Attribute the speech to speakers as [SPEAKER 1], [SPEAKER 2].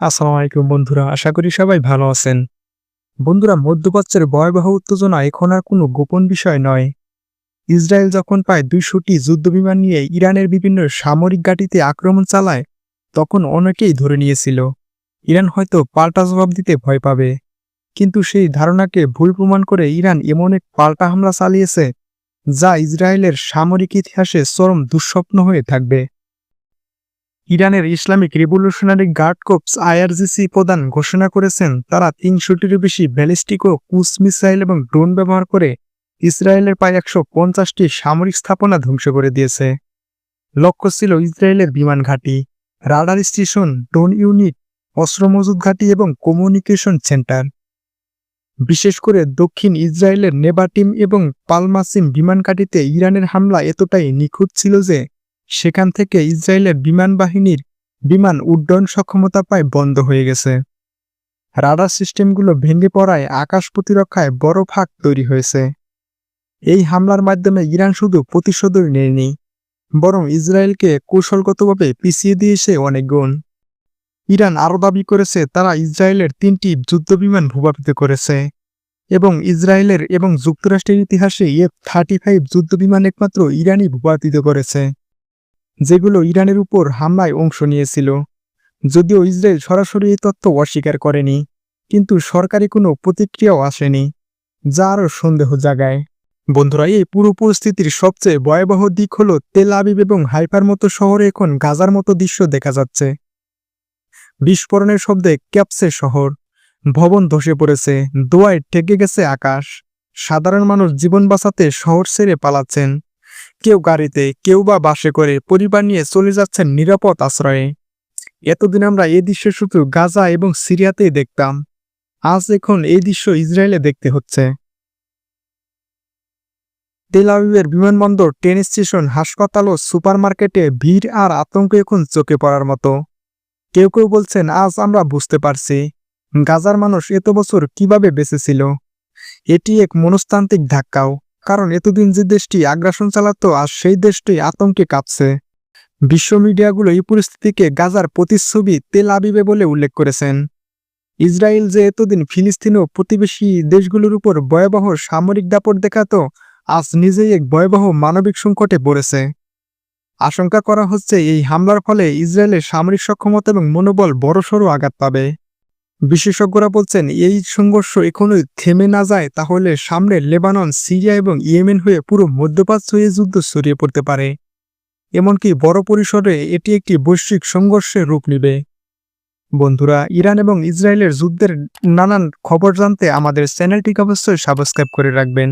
[SPEAKER 1] আসসালামু আলাইকুম বন্ধুরা, আশা করি সবাই ভালো আছেন। বন্ধুরা, মধ্যপ্রাচ্যের ভয়াবহ উত্তেজনা এখন আর কোনো গোপন বিষয় নয়। ইসরায়েল যখন প্রায় ২০০টি যুদ্ধবিমান নিয়ে ইরানের বিভিন্ন সামরিক ঘাঁটিতে আক্রমণ চালায়, তখন অনেকেই ধরে নিয়েছিল ইরান হয়তো পাল্টা জবাব দিতে ভয় পাবে। কিন্তু সেই ধারণাকে ভুল প্রমাণ করে ইরান এমন এক পাল্টা হামলা চালিয়েছে, যা ইসরায়েলের সামরিক ইতিহাসে চরম দুঃস্বপ্ন হয়ে থাকবে। ইরানের ইসলামিক রিভলিউশনারি গার্ড কোর্পস আইআরজিসি প্রধান ঘোষণা করেছেন, তারা ৩০০টিরও বেশি ব্যালিস্টিক ও ক্রুজ মিসাইল এবং ড্রোন ব্যবহার করে ইসরায়েলের প্রায় ১৫০টি সামরিক স্থাপনা ধ্বংস করে দিয়েছে। লক্ষ্য ছিল ইসরায়েলের বিমান ঘাঁটি, রাডার স্টেশন, ড্রোন ইউনিট, অস্ত্র মজুত ঘাঁটি এবং কমিউনিকেশন সেন্টার। বিশেষ করে দক্ষিণ ইসরায়েলের নেবাটিম এবং পালমাসিম বিমান ঘাঁটিতে ইরানের হামলা এতটাই নিখুঁত ছিল যে সেখান থেকে ইসরায়েলের বিমান বাহিনীর বিমান উড্ডয়ন সক্ষমতা প্রায় বন্ধ হয়ে গেছে। রাডার সিস্টেমগুলো ভেঙে পড়ায় আকাশ প্রতিরক্ষায় বড় ফাঁক তৈরি হয়েছে। এই হামলার মাধ্যমে ইরান শুধু প্রতিশোধই নেয়নি, বরং ইসরায়েলকে কৌশলগতভাবে পিছিয়ে দিয়েছে অনেক গুণ। ইরান আরও দাবি করেছে তারা ইসরায়েলের ৩টি যুদ্ধবিমান ভূপাতিত করেছে এবং ইসরায়েলের এবং যুক্তরাষ্ট্রের ইতিহাসে F-35 যুদ্ধবিমান একমাত্র ইরানই ভূপাতিত করেছে, যেগুলো ইরানের উপর হামলায় অংশ নিয়েছিল। যদিও ইসরায়েল সরাসরি এই তথ্য অস্বীকার করেনি, কিন্তু সরকারি কোনো প্রতিক্রিয়াও আসেনি, যা আরও সন্দেহ জাগায়। বন্ধুরা, এই পুরো পরিস্থিতির সবচেয়ে ভয়াবহ দিক হল তেল আবিব এবং হাইফার মতো শহরে এখন গাজার মতো দৃশ্য দেখা যাচ্ছে। বিস্ফোরণের শব্দে ক্যাপসে শহর, ভবন ধসে পড়েছে, ধোঁয়ায় ঠেকে গেছে আকাশ। সাধারণ মানুষ জীবন বাঁচাতে শহর ছেড়ে পালাচ্ছেন, কেউ গাড়িতে, কেউ বা বাসে করে পরিবার নিয়ে চলে যাচ্ছেন নিরাপদ আশ্রয়ে। এতদিন আমরা এই দৃশ্য শুধু গাজা এবং সিরিয়াতেই দেখতাম, আজ এখন এই দৃশ্য ইসরায়েলে দেখতে হচ্ছে। তেল আবিবের বিমানবন্দর, ট্রেন স্টেশন, হাসপাতাল ও সুপারমার্কেটে ভিড় আর আতঙ্ক এখন চোখে পড়ার মতো। কেউ কেউ বলছেন, আজ আমরা বুঝতে পারছি গাজার মানুষ এত বছর কিভাবে বেঁচেছিল। এটি এক মনস্তান্ত্রিক ধাক্কাও, কারণ এতদিন যে দেশটি আগ্রাসন চালাতো আজ সেই দেশটি আতঙ্কে কাঁপছে। বিশ্ব মিডিয়াগুলো এই পরিস্থিতিকে গাজার প্রতিচ্ছবি তেল আবিবে বলে উল্লেখ করেছেন। ইসরায়েল যে এতদিন ফিলিস্তিন ও প্রতিবেশী দেশগুলোর উপর ভয়াবহ সামরিক দাপট দেখাতো, আজ নিজেই এক ভয়াবহ মানবিক সংকটে পড়েছে। আশঙ্কা করা হচ্ছে এই হামলার ফলে ইসরায়েলের সামরিক সক্ষমতা এবং মনোবল বড়সড় আঘাত পাবে। বিশেষজ্ঞরা বলছেন, এই সংঘর্ষ এখনোই থেমে না যায় তাহলে সামনে লেবানন, সিরিয়া এবং ইয়েমেন হয়ে পুরো মধ্যপ্রাচ্য এই যুদ্ধ ছড়িয়ে পড়তে পারে। এমনকি বড় পরিসরে এটি একটি বৈশ্বিক সংঘর্ষের রূপ নেবে। বন্ধুরা, ইরান এবং ইসরায়েলের যুদ্ধের নানান খবর জানতে আমাদের চ্যানেলটিকে অবশ্যই সাবস্ক্রাইব করে রাখবেন।